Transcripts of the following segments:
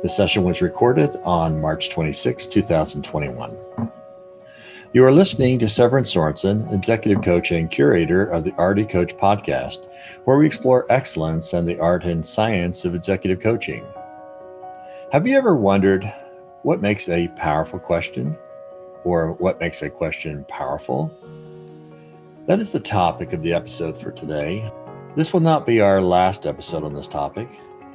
The session was recorded on March 26, 2021. You are listening to Severin Sorensen, executive coach and curator of the Arete Coach Podcast, where we explore excellence and the art and science of executive coaching. Have you ever wondered what makes a powerful question, or what makes a question powerful? That is the topic of the episode for today. This will not be our last episode on this topic.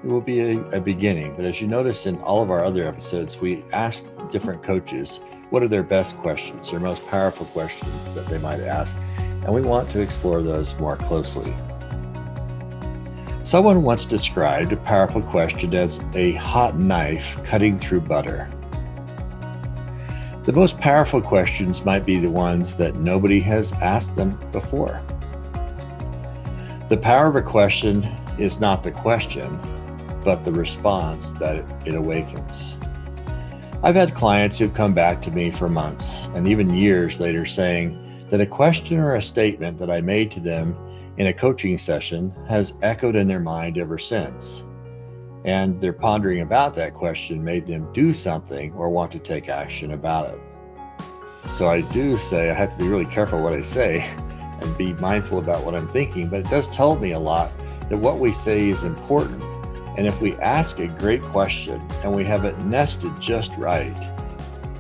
It will be a beginning, but as you notice in all of our other episodes, we ask different coaches what are their best questions, their most powerful questions that they might ask, and we want to explore those more closely. Someone once described a powerful question as a hot knife cutting through butter. The most powerful questions might be the ones that nobody has asked them before. The power of a question is not the question, but the response that it awakens. I've had clients who've come back to me for months and even years later saying that a question or a statement that I made to them in a coaching session has echoed in their mind ever since. And their pondering about that question made them do something or want to take action about it. So I do say I have to be really careful what I say and be mindful about what I'm thinking, but it does tell me a lot that what we say is important. And if we ask a great question and we have it nested just right,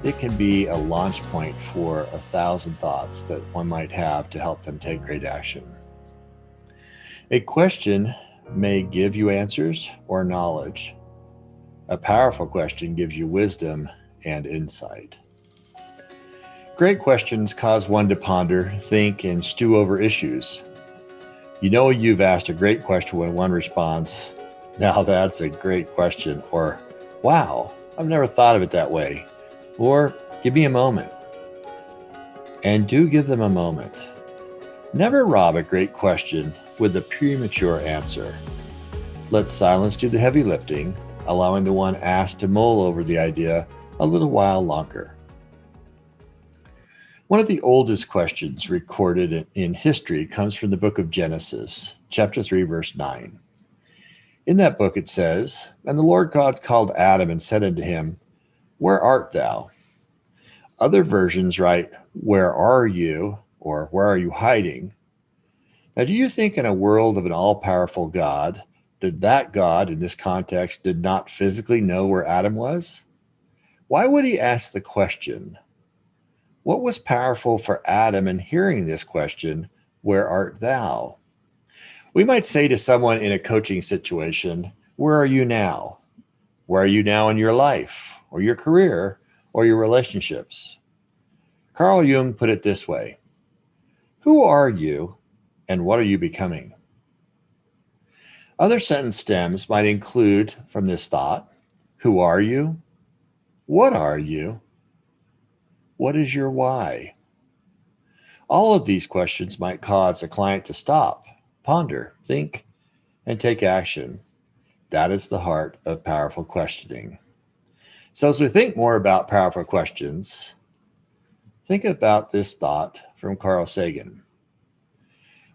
it can be a launch point for 1,000 thoughts that one might have to help them take great action. A question may give you answers or knowledge. A powerful question gives you wisdom and insight. Great questions cause one to ponder, think, and stew over issues. You know you've asked a great question when one responds, "Now that's a great question," or "Wow, I've never thought of it that way," or "Give me a moment." And do give them a moment. Never rob a great question with a premature answer. Let silence do the heavy lifting, allowing the one asked to mull over the idea a little while longer. One of the oldest questions recorded in history comes from the book of Genesis, chapter 3, verse 9. In that book it says, "And the Lord God called Adam and said unto him, Where art thou?" Other versions write, "Where are you?" or "Where are you hiding?" Now, do you think in a world of an all-powerful God, that God in this context did not physically know where Adam was? Why would he ask the question? What was powerful for Adam in hearing this question, "Where art thou?" We might say to someone in a coaching situation, "Where are you now?" Where are you now in your life or your career or your relationships? Carl Jung put it this way: who are you and what are you becoming? Other sentence stems might include from this thought, who are you? What are you? What is your why? All of these questions might cause a client to stop, ponder, think, and take action. That is the heart of powerful questioning. So as we think more about powerful questions, think about this thought from Carl Sagan.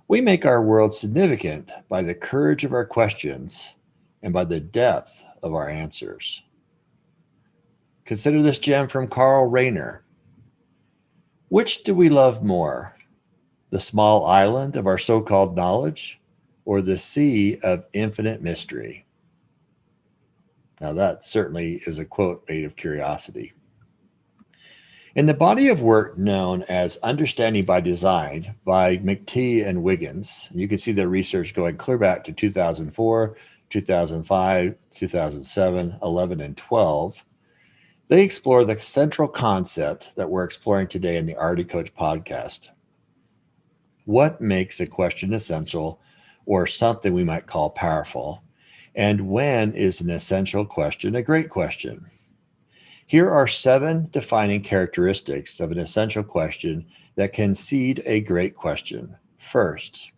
We make our world significant by the courage of our questions and by the depth of our answers. Consider this gem from Carl Rayner. Which do we love more, the small island of our so-called knowledge or the sea of infinite mystery? Now that certainly is a quote made of curiosity. In the body of work known as Understanding by Design by McTighe and Wiggin, you can see their research going clear back to 2004, 2005, 2007, 11, and 12. They explore the central concept that we're exploring today in the Arete Coach Podcast. What makes a question essential or something we might call powerful? And when is an essential question a great question? Here are 7 defining characteristics of an essential question that can seed a great question. First,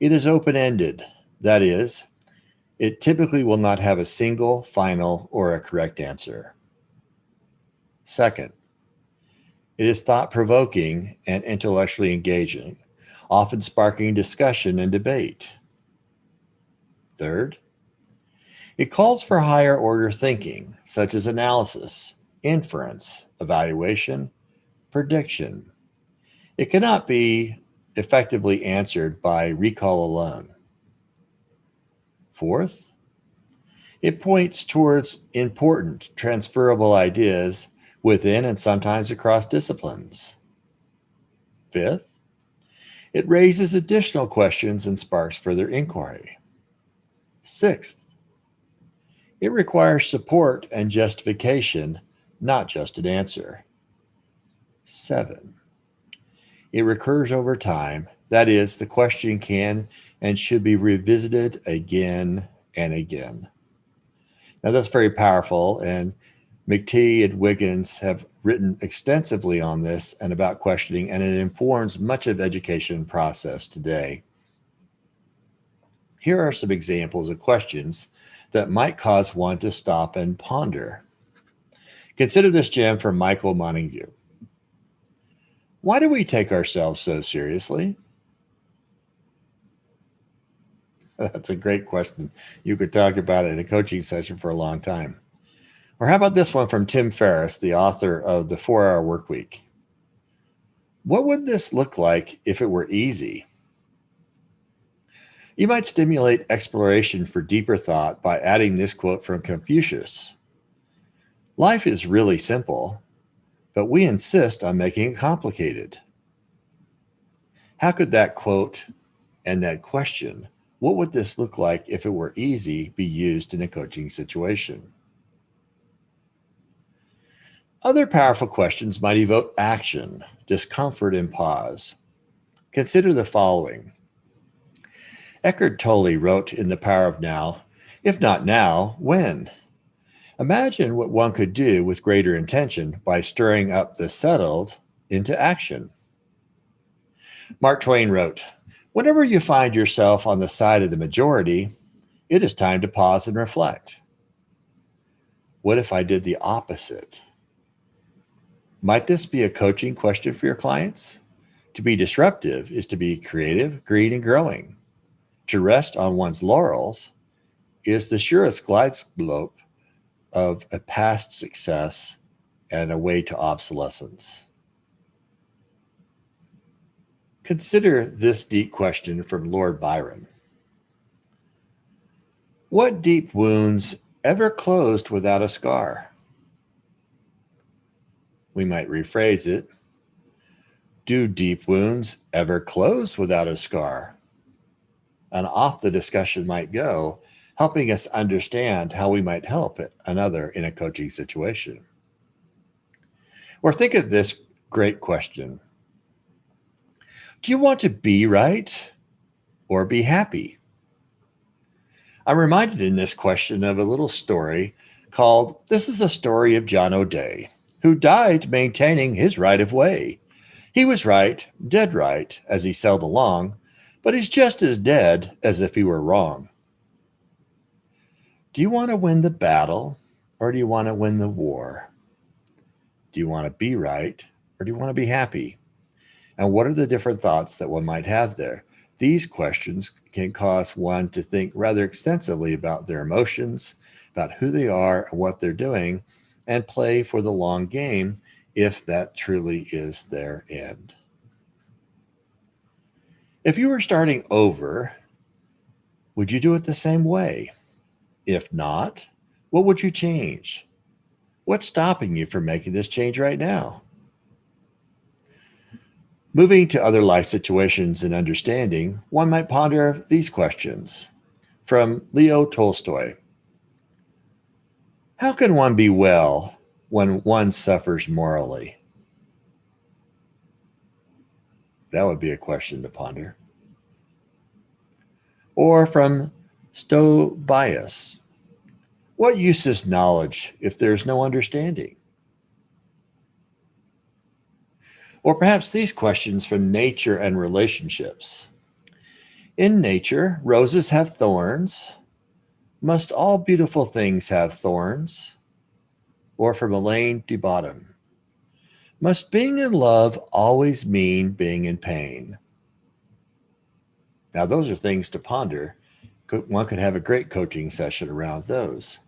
it is open-ended. That is, it typically will not have a single, final, or a correct answer. Second, it is thought-provoking and intellectually engaging, often sparking discussion and debate. Third, It calls for higher order thinking, such as analysis, inference, evaluation, prediction. It cannot be effectively answered by recall alone. Fourth, it points towards important transferable ideas within and sometimes across disciplines. Fifth, it raises additional questions and sparks further inquiry. Sixth, it requires support and justification, not just an answer. Seven, it recurs over time. That is, the question can and should be revisited again and again. Now, that's very powerful, and McTighe and Wiggin have written extensively on this and about questioning, and it informs much of education process today. Here are some examples of questions that might cause one to stop and ponder. Consider this gem from Michael Montague. Why do we take ourselves so seriously? That's a great question. You could talk about it in a coaching session for a long time. Or how about this one from Tim Ferriss, the author of The 4-Hour Workweek? What would this look like if it were easy? You might stimulate exploration for deeper thought by adding this quote from Confucius. Life is really simple, but we insist on making it complicated. How could that quote and that question, what would this look like if it were easy, be used in a coaching situation? Other powerful questions might evoke action, discomfort, and pause. Consider the following. Eckhart Tolle wrote in The Power of Now, if not now, when? Imagine what one could do with greater intention by stirring up the settled into action. Mark Twain wrote, whenever you find yourself on the side of the majority, it is time to pause and reflect. What if I did the opposite? Might this be a coaching question for your clients? To be disruptive is to be creative, green, and growing. To rest on one's laurels is the surest glide slope of a past success and a way to obsolescence. Consider this deep question from Lord Byron. What deep wounds ever closed without a scar? We might rephrase it. Do deep wounds ever close without a scar? And off the discussion might go, helping us understand how we might help another in a coaching situation. Or think of this great question. Do you want to be right or be happy? I'm reminded in this question of a little story called This is a Story of John O'Day, who died maintaining his right of way. He was right, dead right, as he sailed along, but he's just as dead as if he were wrong. Do you want to win the battle or do you want to win the war? Do you want to be right or do you want to be happy? And what are the different thoughts that one might have there? These questions can cause one to think rather extensively about their emotions, about who they are and what they're doing, and play for the long game if that truly is their end. If you were starting over, would you do it the same way? If not, what would you change? What's stopping you from making this change right now? Moving to other life situations and understanding, one might ponder these questions. From Leo Tolstoy. How can one be well when one suffers morally? That would be a question to ponder. Or from Sto Bias. What use is knowledge if there's no understanding? Or perhaps these questions from nature and relationships. In nature, roses have thorns. Must all beautiful things have thorns? Or from Elaine de Bottom. Must being in love always mean being in pain? Now, those are things to ponder One could have a great coaching session around those.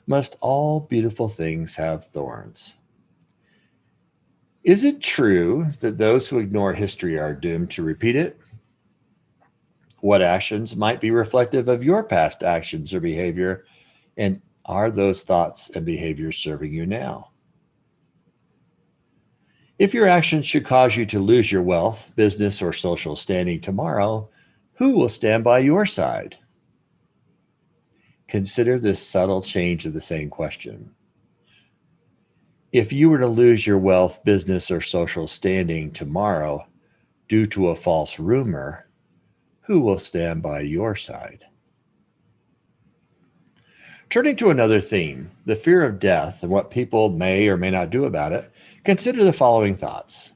Must all beautiful things have thorns? Is it true that those who ignore history are doomed to repeat it? What actions might be reflective of your past actions or behavior? And are those thoughts and behaviors serving you now? If your actions should cause you to lose your wealth, business, or social standing tomorrow, who will stand by your side? Consider this subtle change of the same question. If you were to lose your wealth, business, or social standing tomorrow due to a false rumor, who will stand by your side? Turning to another theme, the fear of death and what people may or may not do about it, consider the following thoughts.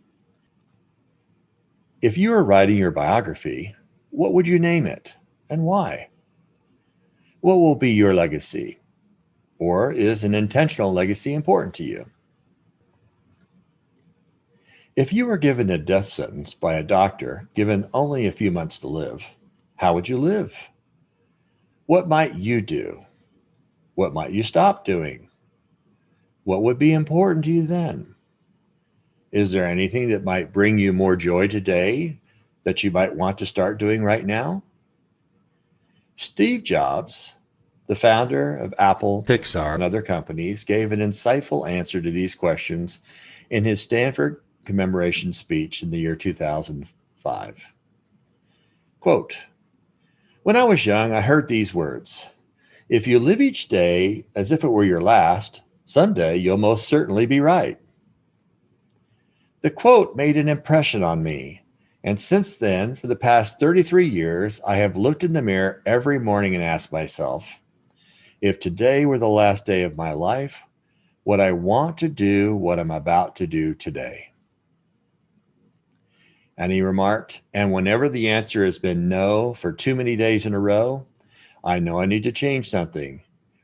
If you were writing your biography, what would you name it and why? What will be your legacy? Or is an intentional legacy important to you? If you were given a death sentence by a doctor given only a few months to live, how would you live? What might you do? What might you stop doing? What would be important to you then? Is there anything that might bring you more joy today that you might want to start doing right now? Steve Jobs, the founder of Apple, Pixar, and other companies, gave an insightful answer to these questions in his Stanford commemoration speech in the year 2005. Quote, "When I was young, I heard these words. If you live each day as if it were your last, someday you'll most certainly be right." The quote made an impression on me, and since then, for the past 33 years, I have looked in the mirror every morning and asked myself, if today were the last day of my life, would I want to do what I'm about to do today? And he remarked, and whenever the answer has been no for too many days in a row, I know I need to change something.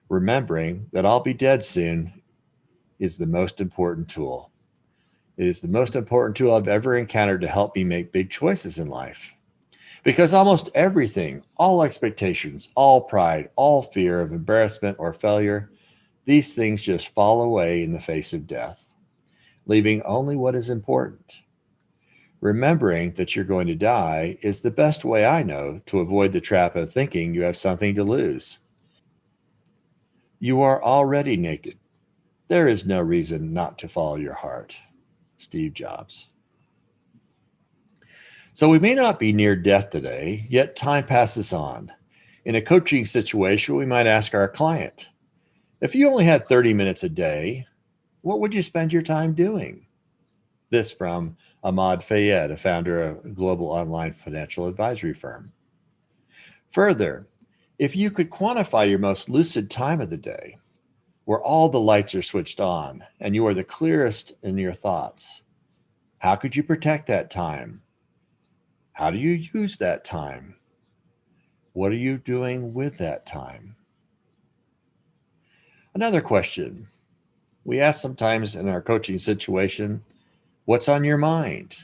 Remembering that I'll be dead soon is the most important tool. It is the most important tool I've ever encountered to help me make big choices in life. Because almost everything, all expectations, all pride, all fear of embarrassment or failure, these things just fall away in the face of death, leaving only what is important. Remembering that you're going to die is the best way I know to avoid the trap of thinking you have something to lose. You are already naked. There is no reason not to follow your heart. Steve Jobs. So we may not be near death today, yet time passes on. In a coaching situation, we might ask our client, if you only had 30 minutes a day, what would you spend your time doing? This from Ahmad Fayed, a founder of a global online financial advisory firm. Further, if you could quantify your most lucid time of the day, where all the lights are switched on and you are the clearest in your thoughts, how could you protect that time? How do you use that time? What are you doing with that time? Another question we ask sometimes in our coaching situation, what's on your mind?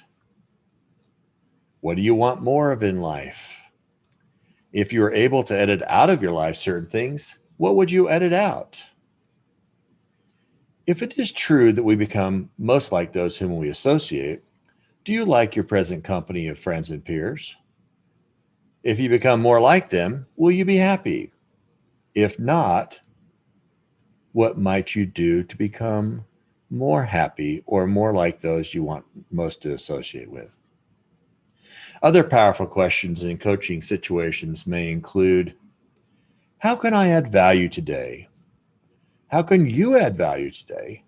What do you want more of in life? If you were able to edit out of your life certain things, what would you edit out? If it is true that we become most like those whom we associate, do you like your present company of friends and peers? If you become more like them, will you be happy? If not, what might you do to become more happy or more like those you want most to associate with? Other powerful questions in coaching situations may include, how can I add value today? How can you add value today?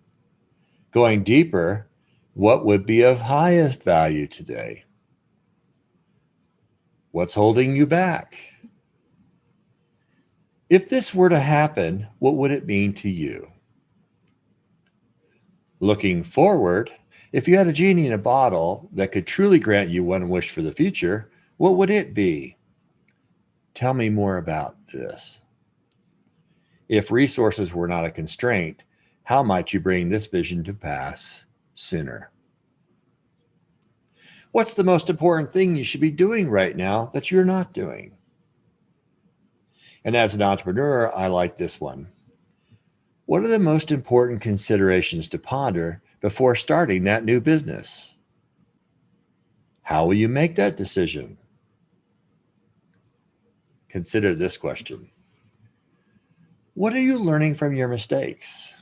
Going deeper, what would be of highest value today? What's holding you back? If this were to happen, what would it mean to you? Looking forward, if you had a genie in a bottle that could truly grant you one wish for the future, what would it be? Tell me more about this. If resources were not a constraint, how might you bring this vision to pass sooner? What's the most important thing you should be doing right now that you're not doing? And as an entrepreneur, I like this one. What are the most important considerations to ponder before starting that new business? How will you make that decision? Consider this question. What are you learning from your mistakes?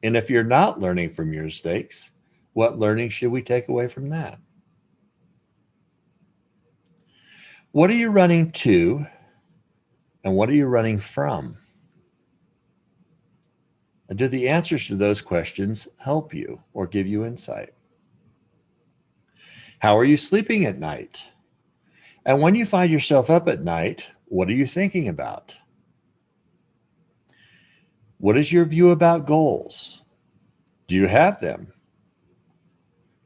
And if you're not learning from your mistakes, what learning should we take away from that? What are you running to, and what are you running from? And do the answers to those questions help you or give you insight? How are you sleeping at night? And when you find yourself up at night, what are you thinking about? What is your view about goals? Do you have them?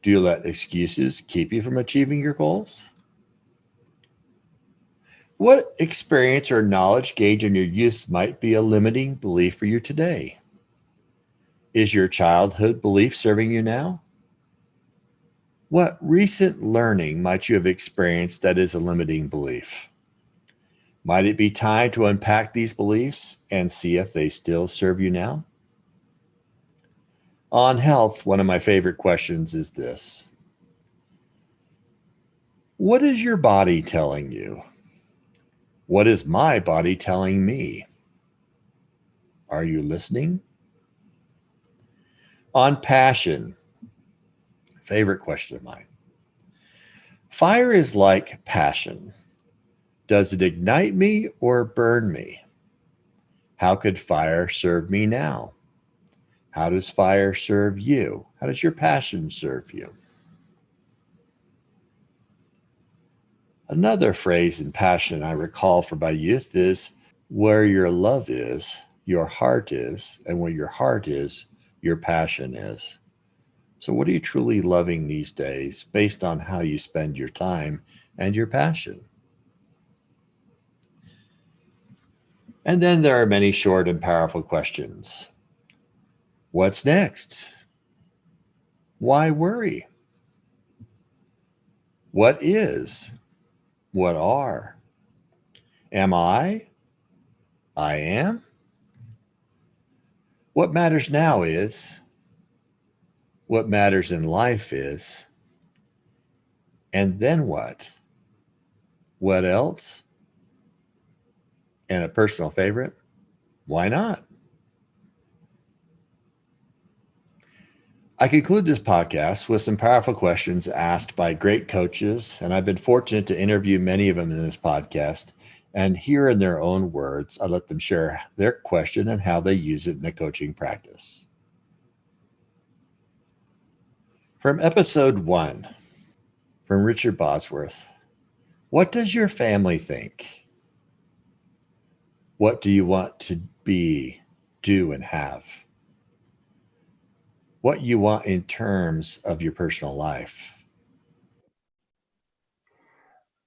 Do you let excuses keep you from achieving your goals? What experience or knowledge gained in your youth might be a limiting belief for you today? Is your childhood belief serving you now? What recent learning might you have experienced that is a limiting belief? Might it be time to unpack these beliefs and see if they still serve you now? On health, one of my favorite questions is this. What is your body telling you? What is my body telling me? Are you listening? On passion, favorite question of mine. Fire is like passion. Does it ignite me or burn me? How could fire serve me now? How does fire serve you? How does your passion serve you? Another phrase in passion I recall from my youth is, where your love is, your heart is, and where your heart is, your passion is. So what are you truly loving these days based on how you spend your time and your passion? And then there are many short and powerful questions. What's next? Why worry? What is? What are? Am I? I am? What matters now is, what matters in life is, and then what? What else? And a personal favorite, why not? I conclude this podcast with some powerful questions asked by great coaches, and I've been fortunate to interview many of them in this podcast. And here in their own words, I let them share their question and how they use it in the coaching practice. From episode 1, from Richard Bosworth, what does your family think? What do you want to be, do, and have? What you want in terms of your personal life?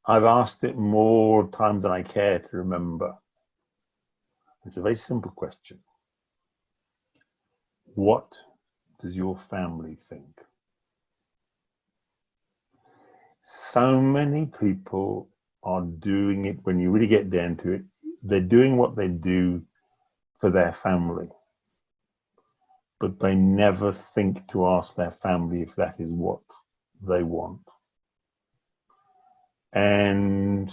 I've asked it more times than I care to remember. It's a very simple question. What does your family think? So many people are doing it, when you really get down to it, they're doing what they do for their family, but they never think to ask their family if that is what they want. And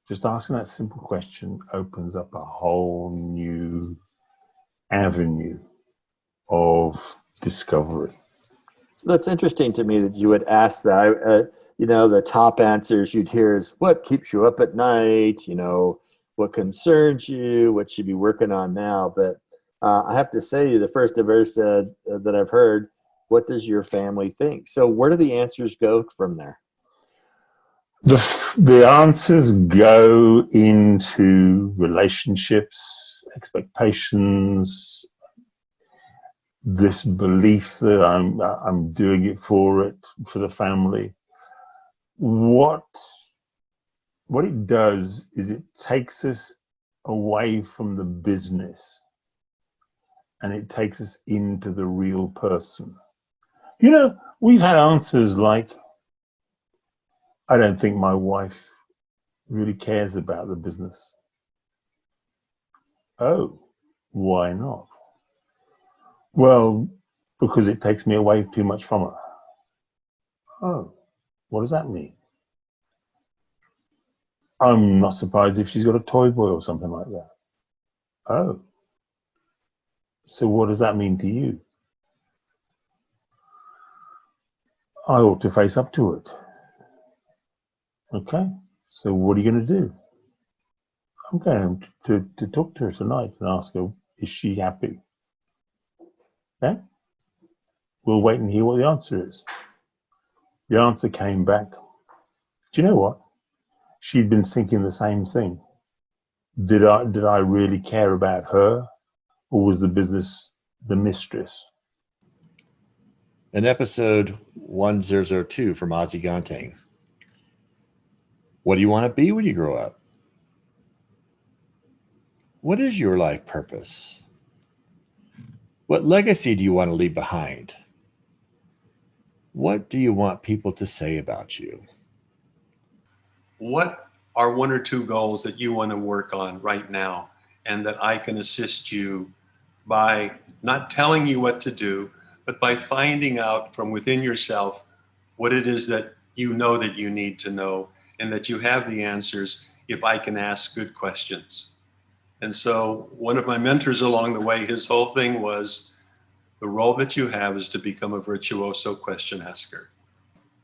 just asking that simple question opens up a whole new avenue of discovery. So that's interesting to me that you would ask that. The top answers you'd hear is what keeps you up at night, what concerns you, what you be working on now. But I have to say, the first I've ever said that I've heard, what does your family think? So where do the answers go from there? The answers go into relationships, expectations, this belief that I'm doing it for the family. What it does is it takes us away from the business and it takes us into the real person. We've had answers like, I don't think my wife really cares about the business. Oh, why not? Well, because it takes me away too much from her. Oh, what does that mean? I'm not surprised if she's got a toy boy or something like that. Oh, so what does that mean to you? I ought to face up to it. Okay, so what are you going to do? I'm going to talk to her tonight and ask her, is she happy? Okay? We'll wait and hear what the answer is. The answer came back. Do you know what? She'd been thinking the same thing. Did I really care about her, or was the business the mistress? In episode 1002 from Ozzy Gontang, what do you want to be when you grow up? What is your life purpose? What legacy do you want to leave behind? What do you want people to say about you? What are one or two goals that you want to work on right now and that I can assist you by not telling you what to do, but by finding out from within yourself what it is that you know that you need to know and that you have the answers if I can ask good questions. And so one of my mentors along the way, his whole thing was the role that you have is to become a virtuoso question asker.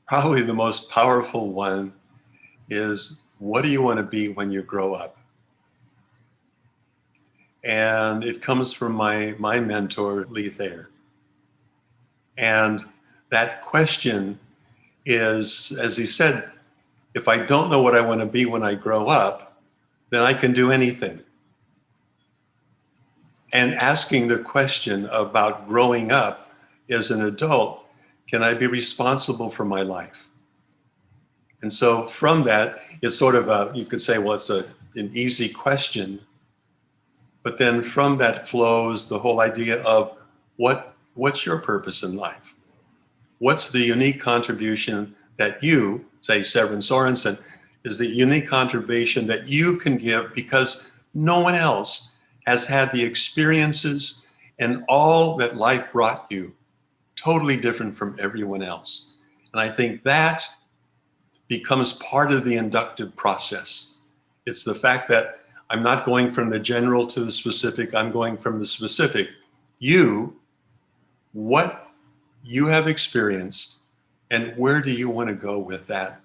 Probably the most powerful one is, what do you want to be when you grow up? And it comes from my mentor, Lee Thayer. And that question is, as he said, if I don't know what I want to be when I grow up, then I can do anything. And asking the question about growing up as an adult, can I be responsible for my life? And so from that, it's sort of you could say, well, it's an easy question. But then from that flows the whole idea of what's your purpose in life? What's the unique contribution that you, say Severin Sorensen, is the unique contribution that you can give because no one else has had the experiences and all that life brought you, totally different from everyone else. And I think that becomes part of the inductive process. It's the fact that I'm not going from the general to the specific, I'm going from the specific. What you have experienced, and where do you want to go with that?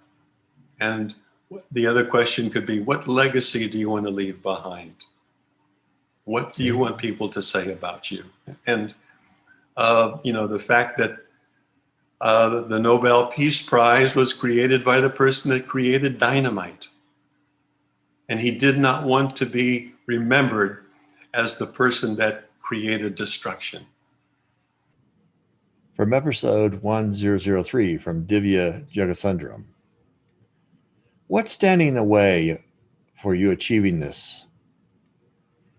And the other question could be, what legacy do you want to leave behind? What do you want people to say about you? And, the fact that the Nobel Peace Prize was created by the person that created dynamite. And he did not want to be remembered as the person that created destruction. From episode 1003 from Divya Jagasundaram, what's standing in the way for you achieving this?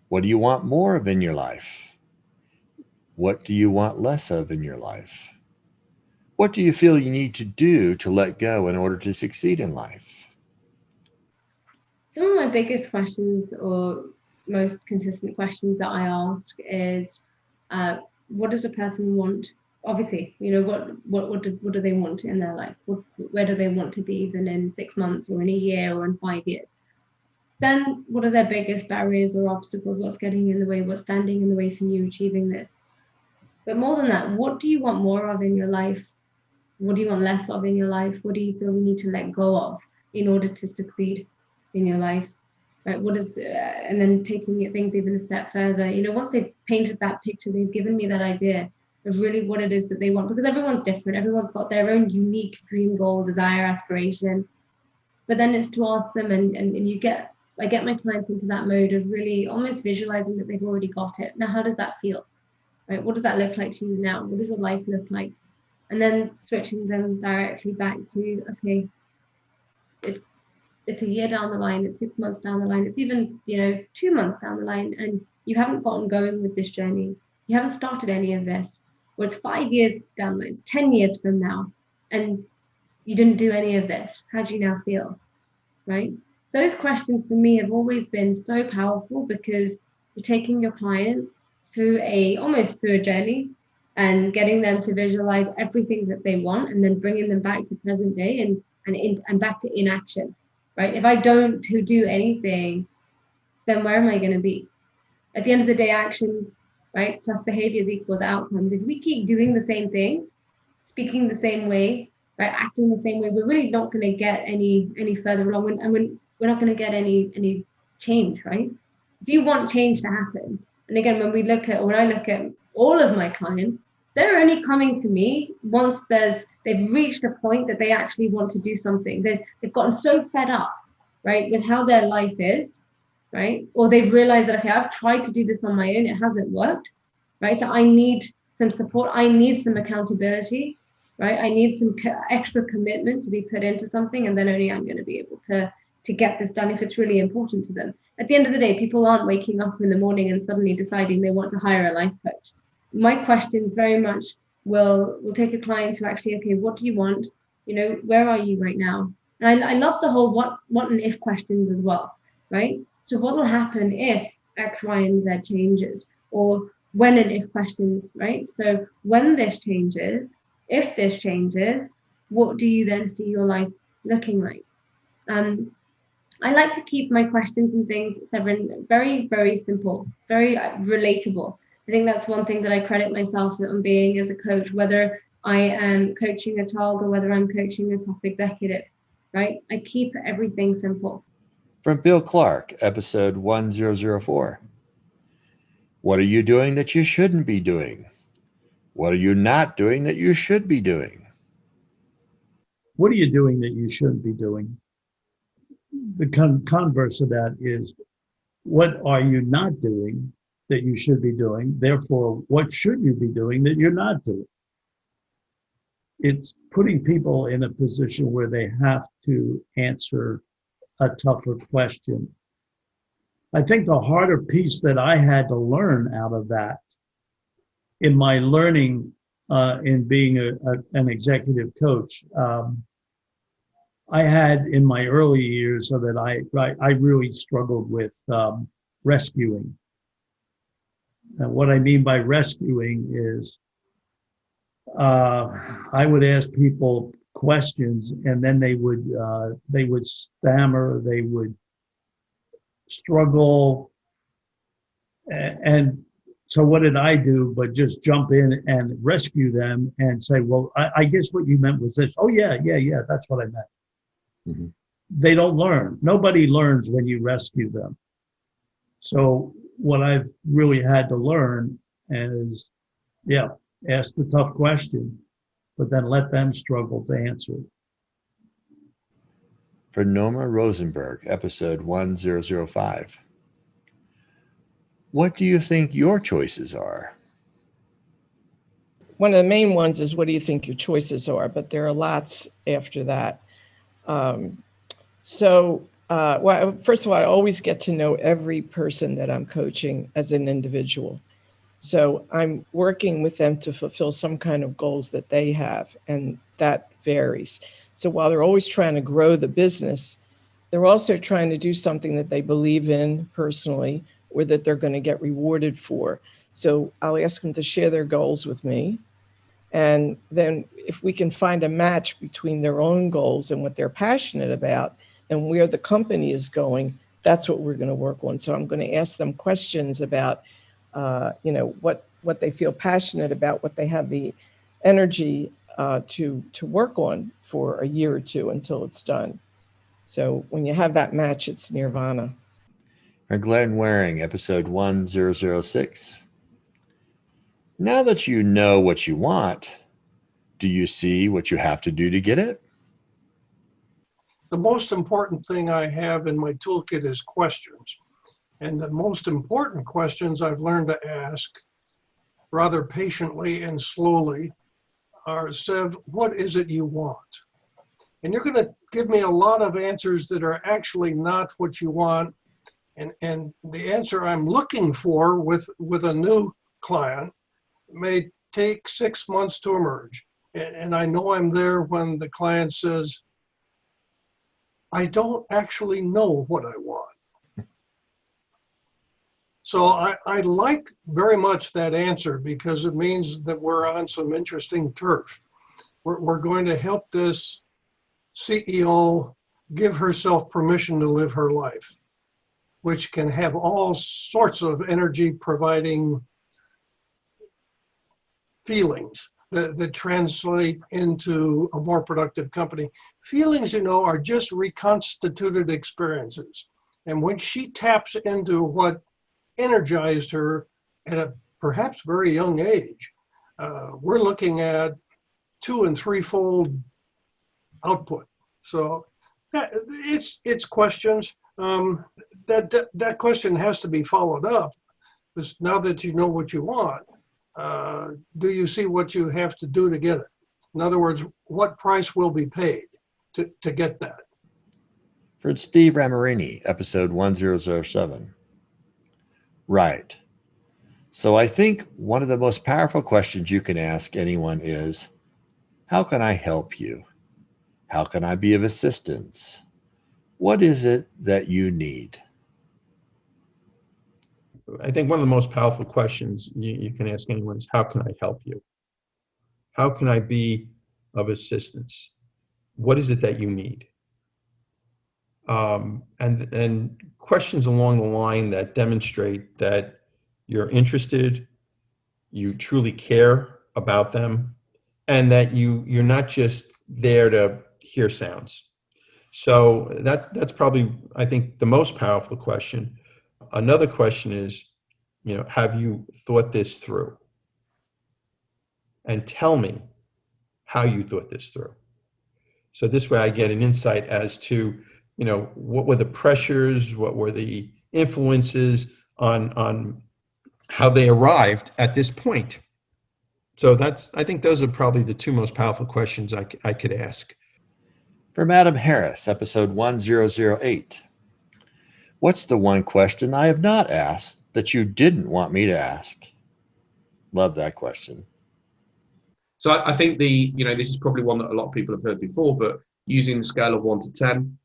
What do you want more of in your life? What do you want less of in your life? What do you feel you need to do to let go in order to succeed in life? Some of my biggest questions or most consistent questions that I ask is, what does a person want? Obviously, what do they want in their life? Where do they want to be even in 6 months or in a year or in 5 years? Then what are their biggest barriers or obstacles? What's getting in the way? What's standing in the way from you achieving this? But more than that, what do you want more of in your life? What do you want less of in your life? What do you feel you need to let go of in order to succeed in your life? Right? And then taking things even a step further. Once they've painted that picture, they've given me that idea of really what it is that they want, because everyone's different. Everyone's got their own unique dream, goal, desire, aspiration. But then it's to ask them, and I get my clients into that mode of really almost visualizing that they've already got it. Now, how does that feel? Right? What does that look like to you now? What does your life look like? And then switching them directly back to, okay, it's a year down the line, it's 6 months down the line, it's even 2 months down the line, and you haven't gotten going with this journey. You haven't started any of this. Or it's 5 years down the line, it's 10 years from now, and you didn't do any of this. How do you now feel? Right? those questions for me have always been so powerful, because you're taking your client through almost through a journey and getting them to visualize everything that they want, and then bringing them back to present day and back to inaction, right? If I don't do anything, then where am I going to be? At the end of the day, actions, right, plus behaviors equals outcomes. If we keep doing the same thing, speaking the same way, right, acting the same way, we're really not going to get any further along, and we're not going to get any change, right? If you want change to happen, and again, when I look at all of my clients, they're only coming to me once they've reached a point that they actually want to do something. They've gotten so fed up, right, with how their life is, right? Or they've realized that, okay, I've tried to do this on my own, it hasn't worked, right? So I need some support, I need some accountability, right? I need some extra commitment to be put into something, and then only I'm going to be able to get this done if it's really important to them. At the end of the day, people aren't waking up in the morning and suddenly deciding they want to hire a life coach. My questions very much will take a client to actually, okay, what do you want? You know, where are you right now? And I love the whole what and if questions as well, right? So what will happen if X, Y, and Z changes? Or when and if questions, right? So when this changes, if this changes, what do you then see your life looking like? I like to keep my questions and things, Severin, very, very simple, very relatable. I think that's one thing that I credit myself on being as a coach, whether I am coaching a child or whether I'm coaching a top executive, right? I keep everything simple. From Bill Clark, episode 1004. What are you doing that you shouldn't be doing? What are you not doing that you should be doing? What are you doing that you shouldn't be doing? The converse of that is, what are you not doing that you should be doing? Therefore, what should you be doing that you're not doing? It's putting people in a position where they have to answer a tougher question. I think the harder piece that I had to learn out of that in my learning in being an executive coach, I had in my early years so that I really struggled with rescuing. And what I mean by rescuing is I would ask people questions, and then they would stammer, they would struggle, and so what did I do but just jump in and rescue them and say, well, I guess what you meant was this. Oh yeah, that's what I meant. Mm-hmm. They don't learn. Nobody learns when you rescue them. So what I've really had to learn is, ask the tough question, but then let them struggle to answer it. For Noma Rosenberg, episode 1005. What do you think your choices are? One of the main ones is, what do you think your choices are? But there are lots after that. First of all, I always get to know every person that I'm coaching as an individual. So I'm working with them to fulfill some kind of goals that they have, and that varies. So while they're always trying to grow the business, they're also trying to do something that they believe in personally, or that they're going to get rewarded for. So I'll ask them to share their goals with me. And then if we can find a match between their own goals and what they're passionate about and where the company is going, that's what we're going to work on. So I'm going to ask them questions about, what they feel passionate about, what they have the energy to work on for a year or two until it's done. So when you have that match, it's nirvana. Or Glenn Waring, episode 1006. Now that you know what you want, do you see what you have to do to get it? The most important thing I have in my toolkit is questions. And the most important questions I've learned to ask rather patiently and slowly are, Sev, what is it you want? And you're going to give me a lot of answers that are actually not what you want. And the answer I'm looking for with a new client may take 6 months to emerge. And I know I'm there when the client says, I don't actually know what I want. So I like very much that answer, because it means that we're on some interesting turf. We're going to help this CEO give herself permission to live her life, which can have all sorts of energy providing feelings that translate into a more productive company. Feelings, are just reconstituted experiences. And when she taps into what energized her at a perhaps very young age, we're looking at 2- and 3-fold output. So it's questions. That question has to be followed up. Because now that you know what you want, do you see what you have to do to get it? In other words, what price will be paid to get that? For Steve Ramarini, episode 1007. Right. So I think one of the most powerful questions you can ask anyone is, how can I help you? How can I be of assistance? What is it that you need? I think one of the most powerful questions you can ask anyone is, how can I help you? How can I be of assistance? What is it that you need? And questions along the line that demonstrate that you're interested, you truly care about them, and that you're not just there to hear sounds. So that's probably, I think, the most powerful question. Another question is, have you thought this through? And tell me how you thought this through. So this way I get an insight as to, what were the pressures, what were the influences on how they arrived at this point. So I think those are probably the two most powerful questions I could ask. From Adam Harris, episode 1008. What's the one question I have not asked that you didn't want me to ask? Love that question. So I think this is probably one that a lot of people have heard before, but using the scale of 1 to 10,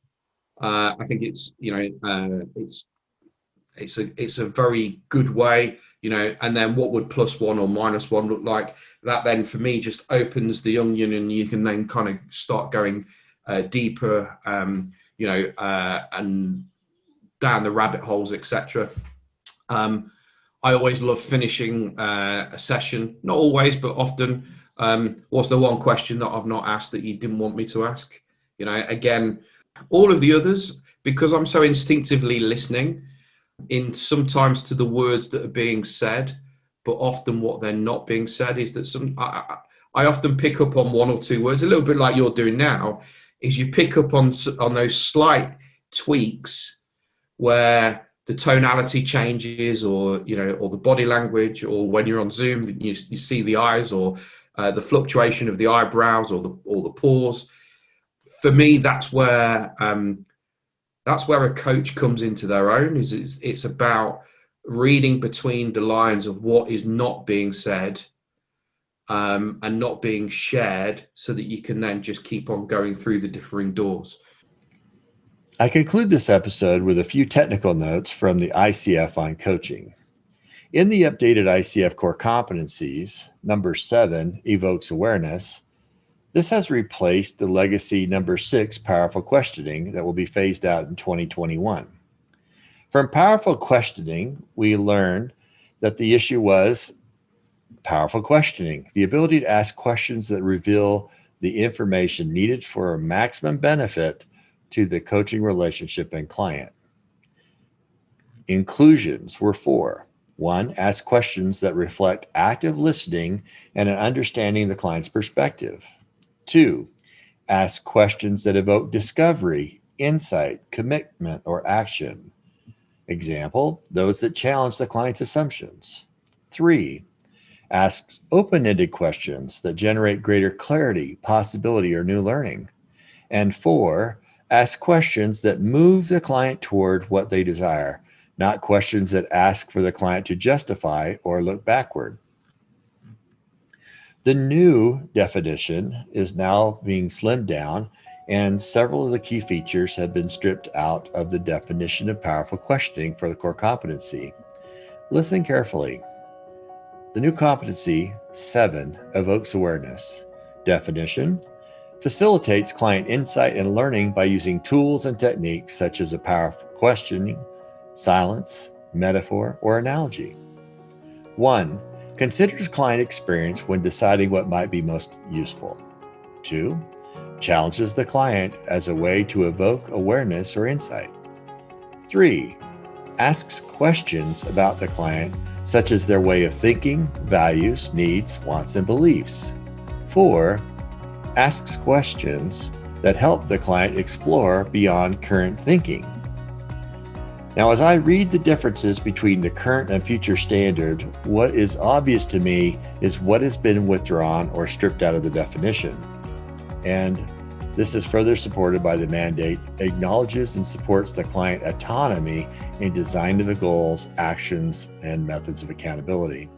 I think it's a very good way, and then what would +1 or -1 look like? That then for me just opens the onion, and you can then kind of start going deeper, and down the rabbit holes, etc. I always love finishing a session, not always, but often. What's the one question that I've not asked that you didn't want me to ask? Again, all of the others, because I'm so instinctively listening in sometimes to the words that are being said, but often what they're not being said is that I often pick up on 1 or 2 words, a little bit like you're doing now, is you pick up on those slight tweaks where the tonality changes, or the body language, or when you're on Zoom, you see the eyes, or the fluctuation of the eyebrows, or the pause. For me, that's where a coach comes into their own. It's about reading between the lines of what is not being said and not being shared, so that you can then just keep on going through the differing doors. I conclude this episode with a few technical notes from the ICF on coaching. In the updated ICF core competencies, number 7 evokes awareness. This has replaced the legacy number 6 powerful questioning that will be phased out in 2021. From powerful questioning, we learned that the issue was powerful questioning, the ability to ask questions that reveal the information needed for maximum benefit to the coaching relationship and client. Inclusions were 4. 1, ask questions that reflect active listening and an understanding of the client's perspective. 2, ask questions that evoke discovery, insight, commitment, or action. Example, those that challenge the client's assumptions. 3, ask open-ended questions that generate greater clarity, possibility, or new learning. And 4, ask questions that move the client toward what they desire, not questions that ask for the client to justify or look backward. The new definition is now being slimmed down and several of the key features have been stripped out of the definition of powerful questioning for the core competency. Listen carefully. The new competency 7 evokes awareness. Definition: facilitates client insight and learning by using tools and techniques such as a powerful questioning, silence, metaphor, or analogy. 1. Considers client experience when deciding what might be most useful. 2. Challenges the client as a way to evoke awareness or insight. 3. Asks questions about the client, such as their way of thinking, values, needs, wants, and beliefs. 4. Asks questions that help the client explore beyond current thinking. Now, as I read the differences between the current and future standard, what is obvious to me is what has been withdrawn or stripped out of the definition. And this is further supported by the mandate, acknowledges and supports the client autonomy in designing the goals, actions, and methods of accountability,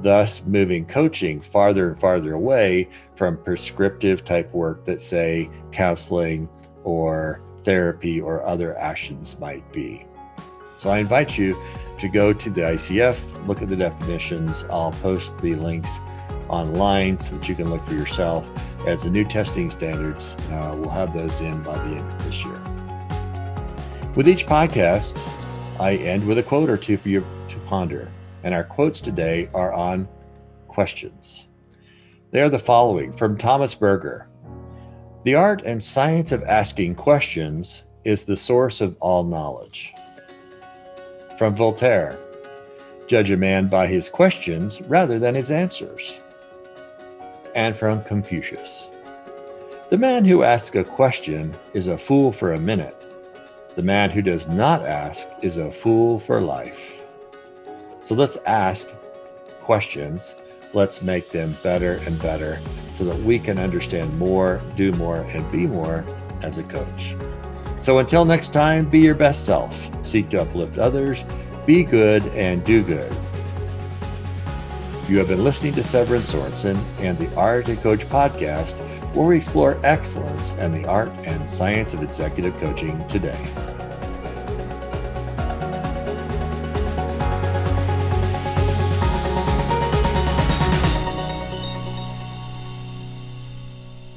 thus moving coaching farther and farther away from prescriptive type work that, say, counseling or therapy or other actions might be. So I invite you to go to the ICF, look at the definitions. I'll post the links online so that you can look for yourself. As the new testing standards, we'll have those in by the end of this year. With each podcast, I end with a quote or two for you to ponder. And our quotes today are on questions. They are the following from Thomas Berger. The art and science of asking questions is the source of all knowledge. From Voltaire, judge a man by his questions rather than his answers. And from Confucius, the man who asks a question is a fool for a minute. The man who does not ask is a fool for life. So let's ask questions. Let's make them better and better so that we can understand more, do more, and be more as a coach. So until next time, be your best self. Seek to uplift others, be good, and do good. You have been listening to Severin Sorensen and the Arete Coach Podcast, where we explore excellence and the art and science of executive coaching today.